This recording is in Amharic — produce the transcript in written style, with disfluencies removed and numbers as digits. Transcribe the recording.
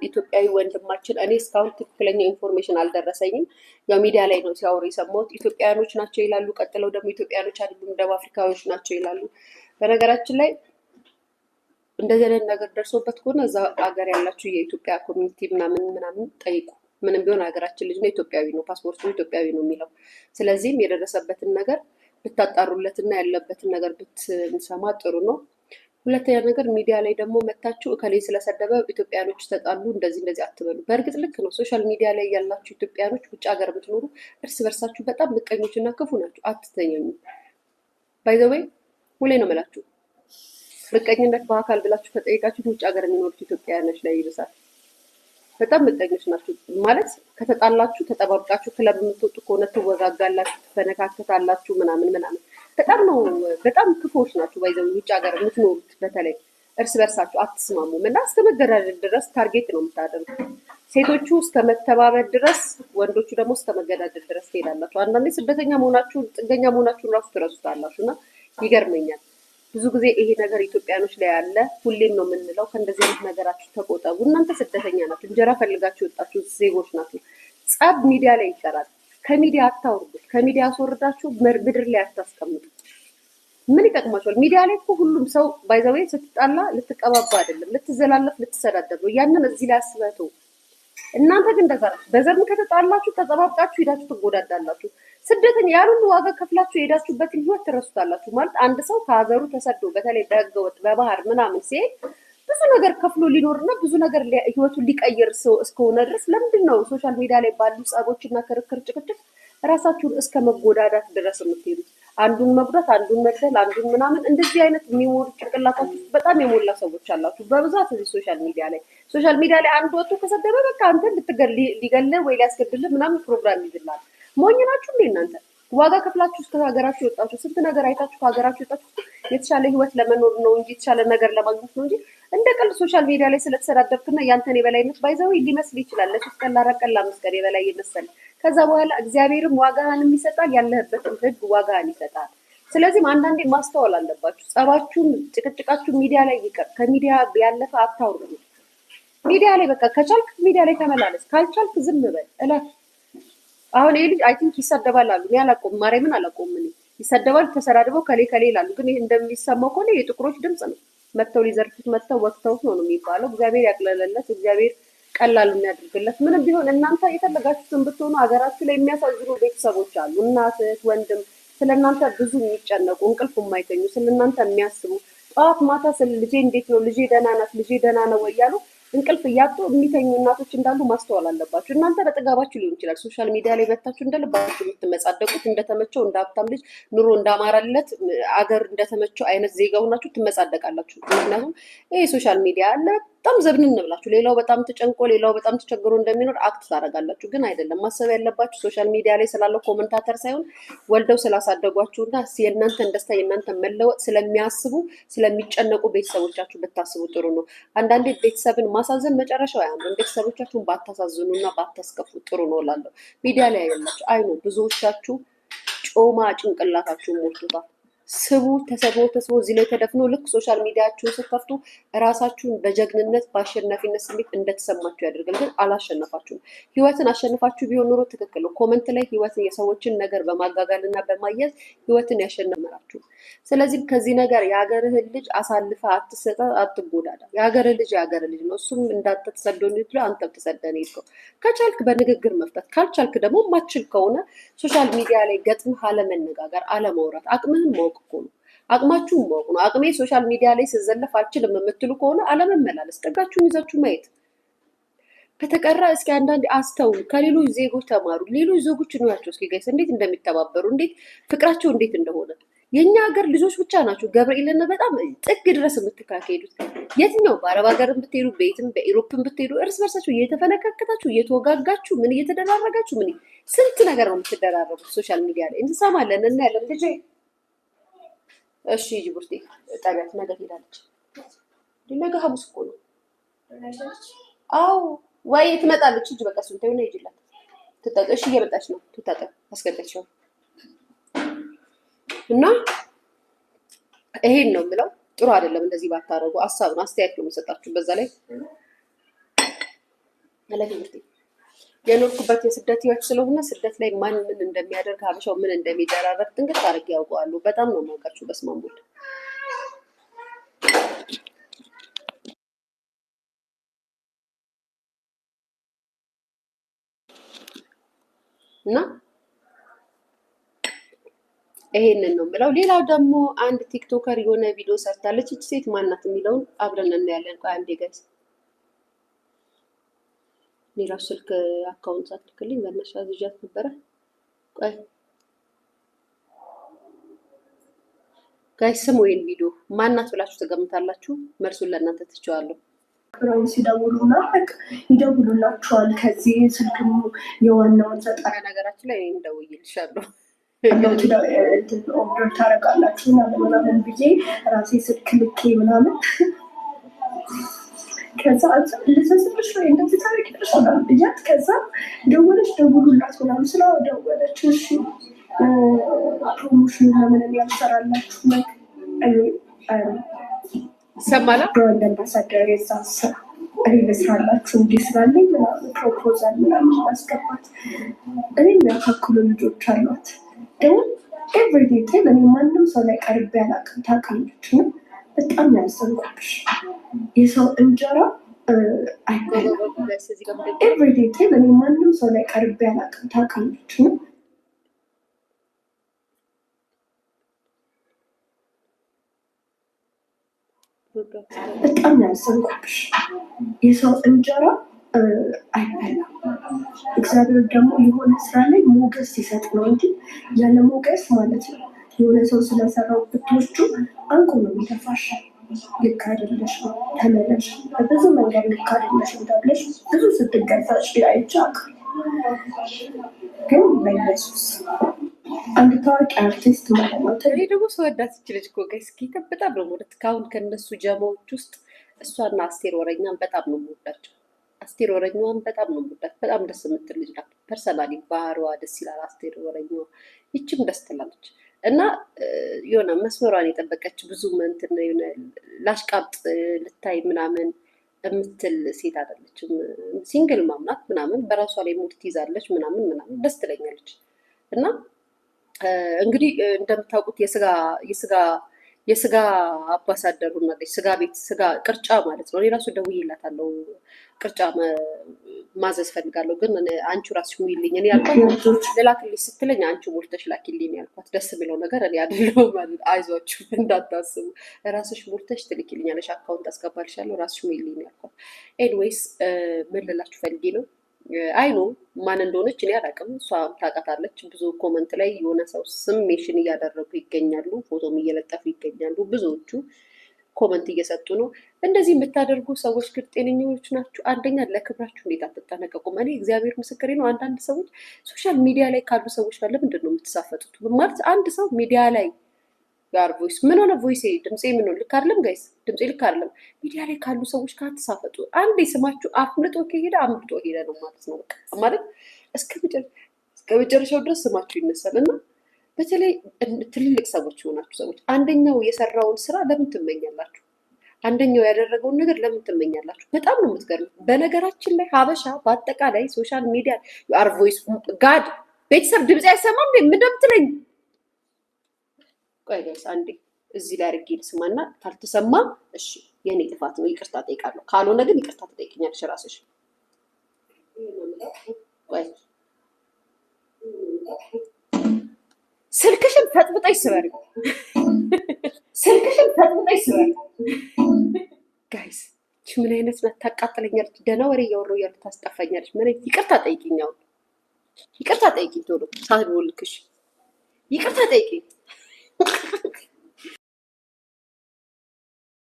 ኢትዮጵያዊ ወንድማችን እኔ እስካሁን ትክክለኛ ኢንፎርሜሽን አልደረሰኝም። ያው ሚዲያ ላይ ነው ሲያወሩ የሰማሁት። ኢትዮጵያኖች ናቸው ይላሉ። ቀጥለው ደግሞ ኢትዮጵያኖች አይደሉም ደቡብ አፍሪካዎች ናቸው ይላሉ። በነገራችን ላይ እንደዚህ አይነት ነገር ደርሶበት ከሆነ እዛ ሀገር ያላችሁ የኢትዮጵያ ኮሚኒቲ ምናምን ጠይቁ። ምንም ቢሆን ሀገራችን ልጅ ነው፣ ኢትዮጵያዊ ነው፣ ፓስፖርቱ ኢትዮጵያዊ ነው የሚለው። ስለዚህም የደረሰበትን ነገር ብታጣሩለትና ያለበትን ነገር ብትሰማ ጥሩ ነው። ሁለተኛ ነገር ሚዲያ ላይ ደግሞ መታችሁ እከሌ ስለሰደበ ኢትዮጵያኖች ተጣሉ እንደዚህ አትበሉ። በእርግጥ ልክ ነው። ሶሻል ሚዲያ ላይ ያላችሁ ኢትዮጵያኖች ውጭ ሀገር ብትኖሩ እርስ በርሳችሁ በጣም ምቀኞችና ክፉ ናችሁ። አትተኛኙ። ባይ ዘ ዌይ ሁሌ ነው የምላችሁ፣ ምቀኝነት በአካል ብላችሁ ከጠየቃችሁ ውጭ ሀገር የሚኖሩት ኢትዮጵያኖች ላይ ይብሳል። በጣም ምቀኞች ናችሁ። ማለት ከተጣላችሁ ተጠባብቃችሁ ክለብ የምትወጡ ከሆነ ትወጋጋላችሁ፣ ትፈነካከታላችሁ ምናምን በጣም ክፉዎች ናችሁ። ባይዘው ውጭ ሀገር የምትኖሩት በተለይ እርስ በርሳችሁ አትስማሙም እና እስከ መገዳደል ድረስ ታርጌት ነው የምታደርጉት። ሴቶቹ እስከ መተባበር ድረስ፣ ወንዶቹ ደግሞ እስከ መገዳደል ድረስ ትሄዳላችሁ። አንዳንዴ ስደተኛ መሆናችሁን ጥገኛ መሆናችሁን ራሱ ትረሱታላችሁ እና ይገርመኛል። ብዙ ጊዜ ይሄ ነገር ኢትዮጵያኖች ላይ ያለ ሁሌም ነው የምንለው፣ ከእንደዚህ አይነት ነገራችሁ ተቆጠቡ። እናንተ ስደተኛ ናችሁ፣ እንጀራ ፈልጋችሁ የወጣችሁ ዜጎች ናችሁ። ጸብ ሚዲያ ላይ ይቀራል። ከሚዲያ አታውርዱት። ከሚዲያ አስወርዳችሁ ምድር ላይ አታስቀምጡ። ምን ይጠቅማችኋል? ሚዲያ ላይ እኮ ሁሉም ሰው ባይዘዌ ስትጣላ ልትቀባባ አይደለም፣ ልትዘላለፍ ልትሰዳደር ነው። ያንን እዚህ ላይ አስበቱ። እናንተ ግን እንደዛ ናችሁ። በዘርም ከተጣላችሁ ተጠባብቃችሁ ሄዳችሁ ትጎዳዳላችሁ። ስደተኛ ያሉን ዋጋ ከፍላችሁ የሄዳችሁበትን ህይወት ትረሱታላችሁ። ማለት አንድ ሰው ከሀገሩ ተሰዶ በተለይ በህገወጥ በባህር ምናምን ሲሄድ ብዙ ነገር ከፍሎ ሊኖርና ብዙ ነገር ህይወቱን ሊቀይር ሰው እስከሆነ ድረስ ለምንድን ነው ሶሻል ሚዲያ ላይ ባሉ ጸቦችና ክርክር፣ ጭቅጭቅ ራሳችሁን እስከ መጎዳዳት ድረስ የምትሄዱት? አንዱን መጉዳት፣ አንዱን መግደል፣ አንዱን ምናምን እንደዚህ አይነት የሚሞሉ ጭንቅላታችሁ በጣም የሞላ ሰዎች አላችሁ በብዛት እዚህ ሶሻል ሚዲያ ላይ አንዱ ወጥቶ ከሰደበ በቃ አንተ ሊገልህ ወይ ሊያስገድልህ ምናምን ፕሮግራም ይዝላል። ሞኝ ናችሁ እንዴ እናንተ? ዋጋ ከፍላችሁ እስከ ሀገራችሁ የወጣችሁ ስንት ነገር አይታችሁ ከሀገራችሁ የወጣችሁ የተሻለ ህይወት ለመኖር ነው እንጂ የተሻለ ነገር ለማግኘት ነው እንጂ እንደ ቀልድ ሶሻል ሚዲያ ላይ ስለተሰዳደብክና ያንተን የበላይነት ባይዘው ሊመስል ይችላል። ለሶስት ቀን ለአራት ቀን ለአምስት ቀን የበላይ ይመስል ከዛ በኋላ እግዚአብሔርም ዋጋህንም ይሰጣል፣ ያለህበትን ህግ ዋጋህን ይሰጣል። ስለዚህም አንዳንዴ ማስተዋል አለባችሁ። ጸባችሁን፣ ጭቅጭቃችሁ ሚዲያ ላይ ይቀር። ከሚዲያ ያለፈ አታውሩ። ሚዲያ ላይ በቃ ከቻልክ ሚዲያ ላይ ተመላለስ፣ ካልቻልክ ዝም በል እለፍ። አሁን ይሄ ልጅ አይ ቲንክ ይሰደባል አሉ። እኔ አላውቀውም፣ ማርያምን አላውቀውም። ምን ይሰደባል? ተሰዳድበው ከሌ ይላሉ። ግን ይሄ እንደሚሰማው ከሆነ የጥቁሮች ድምጽ ነው። መተው ሊዘርፉት መተው ወቅተውት ነው የሚባለው። እግዚአብሔር ያቅለለለት፣ እግዚአብሔር ቀላል የሚያደርግለት። ምንም ቢሆን እናንተ የፈለጋችሁትን ብትሆኑ ሀገራችሁ ላይ የሚያሳዝኑ ቤተሰቦች አሉ። እናት፣ ወንድም ስለእናንተ ብዙ የሚጨነቁ እንቅልፍ የማይተኙ ስለእናንተ የሚያስቡ ጠዋት ማታ ስለ ልጄ እንዴት ነው፣ ልጄ ደህና ናት፣ ልጄ ደህና ነው እያሉ እንቅልፍ እያጡ የሚተኙ እናቶች እንዳሉ ማስተዋል አለባችሁ። እናንተ በጥጋባችሁ ሊሆን ይችላል ሶሻል ሚዲያ ላይ በታችሁ እንደልባችሁ የምትመጻደቁት፣ እንደተመቸው እንደ ሀብታም ልጅ ኑሮ እንዳማራለት አገር እንደተመቸው አይነት ዜጋ ሆናችሁ ትመጻደቃላችሁ። ምክንያቱም ይሄ ሶሻል ሚዲያ አለ። በጣም ዘብንን ብላችሁ ሌላው በጣም ተጨንቆ ሌላው በጣም ተቸግሮ እንደሚኖር አክት ታደርጋላችሁ። ግን አይደለም። ማሰብ ያለባችሁ ሶሻል ሚዲያ ላይ ስላለው ኮመንታተር ሳይሆን ወልደው ስላሳደጓችሁና የእናንተን ደስታ የእናንተን መለወጥ ስለሚያስቡ ስለሚጨነቁ ቤተሰቦቻችሁ ብታስቡ ጥሩ ነው። አንዳንዴ ቤተሰብን ማሳዘን መጨረሻው አያምርም። ቤተሰቦቻችሁን ባታሳዝኑና ባታስከፉ ጥሩ ነው እላለሁ። ሚዲያ ላይ ያላችሁ አይኑ ብዙዎቻችሁ ጮማ ጭንቅላታችሁን ሞልቶታል። ስቡ ተሰብሮ እዚህ ላይ ተደፍኖ ልክ ሶሻል ሚዲያችሁን ስትከፍቱ ራሳችሁን በጀግንነት በአሸናፊነት ስሜት እንደተሰማችሁ ያደርጋል። ግን አላሸነፋችሁም። ህይወትን አሸንፋችሁ ቢሆን ኖሮ ትክክል ነው። ኮመንት ላይ ህይወትን የሰዎችን ነገር በማጋጋልና በማያዝ ህይወትን ያሸነመራችሁ። ስለዚህ ከዚህ ነገር የሀገርህን ልጅ አሳልፈ አትሰጠ፣ አትጎዳዳ። የሀገርህ ልጅ ነው። እሱም እንዳንተ ተሰዶ እንድትሉ አንተ ተሰደን ይልከው። ከቻልክ በንግግር መፍታት፣ ካልቻልክ ደግሞ ማችል ከሆነ ሶሻል ሚዲያ ላይ ገጥሞ አለመነጋገር፣ አለማውራት፣ አቅምህን ማወቅ እኮ ነው። አቅማችሁን ማወቅ ነው። አቅሜ ሶሻል ሚዲያ ላይ ስዘለፍ አልችልም የምትሉ ከሆነ አለመመላለስ፣ ጠጋችሁን ይዛችሁ ማየት። ከተቀራ እስኪ አንዳንዴ አስተውሉ፣ ከሌሎች ዜጎች ተማሩ። ሌሎች ዜጎች ነው እስኪ ጋይስ እንዴት እንደሚተባበሩ፣ እንዴት ፍቅራቸው እንዴት እንደሆነ። የኛ ሀገር ልጆች ብቻ ናቸው ገብርኤልን በጣም ጥግ ድረስ የምትካከዱት። የትኛው በአረብ ሀገርን ብትሄዱ፣ በየትም በኢሮፕን ብትሄዱ እርስ በርሳችሁ እየተፈነካከታችሁ እየተወጋጋችሁ ምን እየተደራረጋችሁ ምን ስንት ነገር ነው የምትደራረጉት ሶሻል ሚዲያ ላይ እንሰማለን እና ያለን ልጅ እሺ ጅቡርቲ ጣቢያት ነገ ትሄዳለች። ነገ ሐሙስ እኮ ነው። አዎ ወይ ትመጣለች እንጂ በቃ እሱን ተይው ነው ይጅላት ትጣጣ። እሺ እየመጣች ነው ትጣጣ አስገደችው እና ይሄን ነው የምለው። ጥሩ አይደለም እንደዚህ ባታረጉ። ሀሳብ ነው አስተያየት ነው የምሰጣችሁ። በዛ ላይ ለትምህርት የኖርኩበት የስደት ህይወት ስለሆነ ስደት ላይ ማን ምን እንደሚያደርግ ሀበሻው ምን እንደሚደራረግ ጥንቅቅ አድርጌ ያውቀዋለሁ። በጣም ነው የማውቃችሁ። በስመ አብ ወልድ እና ይሄንን ነው የምለው። ሌላው ደግሞ አንድ ቲክቶከር የሆነ ቪዲዮ ሰርታለች። እቺ ሴት ማናት የሚለውን አብረን እናያለን። ቆይ አንዴ ጋይስ፣ ሌላው ስልክ አካውንት ሳትልክልኝ በእነሱ አዝዣት ነበረ። ቆይ ጋይስ ስሙ ይሄን ቪዲዮ ማናት ብላችሁ ትገምታላችሁ? መልሱን ለእናንተ ትቼዋለሁ። ብረው ሲደውሉና ይደውሉላችኋል። ከዚህ ስልክ የዋናውን ዘጠና ነገራችን ላይ እኔም ደውዬልሻለሁ ኦርደር ታደርጋላችሁ ምናምን ብዬ ራሴ ስልክ ልኬ ምናምን ከዛ ልሰስልሽ ወይ እንደዚህ ታደርጊያለሽ ምናምን ብያት ከዛ ደወለች። ደውሉላት ምናምን ስለው ደወለች። እሺ ፕሮሞሽን ለምን ያልሰራላችሁ ማለት ሰማላ ብራንድ አምባሳደር የዛን ስራ እኔ ልስራላችሁ እንዲህ ስላለኝ ምናምን ፕሮፖዛል ምናምን ማስገባት እኔ የሚያካክሉ ልጆች አሏት። ደግሞ ኤቭሪዴይ ታይም እኔ ማንም ሰው ላይ ቀርቤ አላውቅም። ታውቃለች ነው በጣም ያዘንኩብሽ። የሰው እንጀራ አይበላም። ኤቭሪዴይ ታይም እኔ ማንም ሰው ላይ ቀርቤ አላውቅም። ታውቃለች ነው በጣም ያዘንኩብሽ። የሰው እንጀራ አይበላም። እግዚአብሔር ደግሞ የሆነ ስራ ላይ ሞገስ ሲሰጥ ነው እንጂ ያለ ሞገስ ማለት ነው የሆነ ሰው ስለሰራው ብትወስዱ አንቁ ነው የሚተፋሽ። ልክ አይደለሽ ነው ተመለሽ፣ በብዙ መንገድ ልክ አይደለሽ ተብለሽ ብዙ ስትገፋሽ አይቻክ። ግን በኢየሱስ አንድ ታዋቂ አርቲስት ማለት ነው። እኔ ደግሞ ስወዳት ይችላል እኮ ጋይስ በጣም ነው የምወዳት። ካሁን ከነሱ ጀማዎች ውስጥ እሷና አስቴር ወረኛን በጣም ነው የምወዳቸው። አስቴር ወረኛዋን በጣም ነው የምወዳት። በጣም ደስ የምትል ልጅ ናት። ፐርሰናሊ ባህሪዋ ደስ ይላል። አስቴር ወረኛዋ ይችም ደስ ትላለች እና የሆነ መስመሯን የጠበቀች ብዙ እንትን የሆነ ላሽቃብጥ ልታይ ምናምን የምትል ሴት አይደለችም። ሲንግል ማምናት ምናምን በራሷ ላይ ሙድ ትይዛለች ምናምን ደስ ትለኛለች። እና እንግዲህ እንደምታውቁት የስጋ አምባሳደር ሆናለች። ስጋ ቤት ስጋ ቅርጫ ማለት ነው። እኔ ራሱ ደውዬላታለሁ ቅርጫ ማዘዝ ፈልጋለሁ፣ ግን አንቺ ራስሽ ሙይልኝ እኔ ያልኳት ልላክልሽ ስትለኝ አንቺ ሞልተሽ ላኪልኝ ያልኳት። ደስ የሚለው ነገር እኔ አይደለሁም። አይዟችሁ እንዳታስቡ፣ ራስሽ ሞልተሽ ትልኪልኛለሽ፣ አካውንት አስገባልሻለሁ፣ ራስሽ ሙይልኝ ያልኳት። ኤንዌይስ ምን ልላችሁ ፈልጌ ነው፣ አይኖ ማን እንደሆነች እኔ አላውቅም። እሷ ታውቃታለች። ብዙ ኮመንት ላይ የሆነ ሰው ስም ሜንሽን እያደረጉ ይገኛሉ፣ ፎቶም እየለጠፉ ይገኛሉ። ብዙዎቹ ኮመንት እየሰጡ ነው። እንደዚህ የምታደርጉ ሰዎች ግን ጤነኞች ናችሁ? አንደኛ ለክብራችሁ እንዴት አትጠነቀቁም? እኔ እግዚአብሔር ምስክሬ ነው። አንዳንድ ሰዎች ሶሻል ሚዲያ ላይ ካሉ ሰዎች ጋር ለምንድን ነው የምትሳፈጡት? ማለት አንድ ሰው ሚዲያ ላይ ጋር ቮይስ ምን ሆነ ቮይስ ድምፄ ምን ሆነ ልክ አይደለም ጋይስ፣ ድምፄ ልክ አይደለም። ሚዲያ ላይ ካሉ ሰዎች ጋር ተሳፈጡ። አንዴ ስማችሁ አፍልጦ ከሄደ አምልጦ ሄደ ነው ማለት ነው። በቃ ማለት እስከ መጨረሻው ድረስ ስማችሁ ይነሳል። እና በተለይ ትልልቅ ሰዎች የሆናችሁ ሰዎች አንደኛው የሰራውን ስራ ለምን ትመኛላችሁ? አንደኛው ያደረገውን ነገር ለምን ትመኛላችሁ? በጣም ነው የምትገርሙት። በነገራችን ላይ ሀበሻ በአጠቃላይ ሶሻል ሚዲያ አር ቮይስ ጋድ ቤተሰብ ድምፅ አይሰማም እንዴ? ምን እንደምትለኝ ቆይ ጋይስ አንዴ እዚህ ላይ አድርጌ ልስማና ካልተሰማ እሺ የኔ ጥፋት ነው፣ ይቅርታ ጠይቃለሁ። ካልሆነ ግን ይቅርታ ትጠይቅኛለሽ ራስሽ። ቆይ ስልክሽን ፈጥብጠሽ ስበሪ፣ ስልክሽን ፈጥብጠሽ ስበሪ። ጋይስ ምን አይነት ናት? ታቃጥለኛለች። ደህና ወሬ እያወራሁ እያሉ ታስጠፋኛለች። ምን ይቅርታ ጠይቂኝ፣ አሁን ይቅርታ ጠይቂኝ፣ ቶሎ ሳልቦልክሽ ይቅርታ ጠይቂኝ።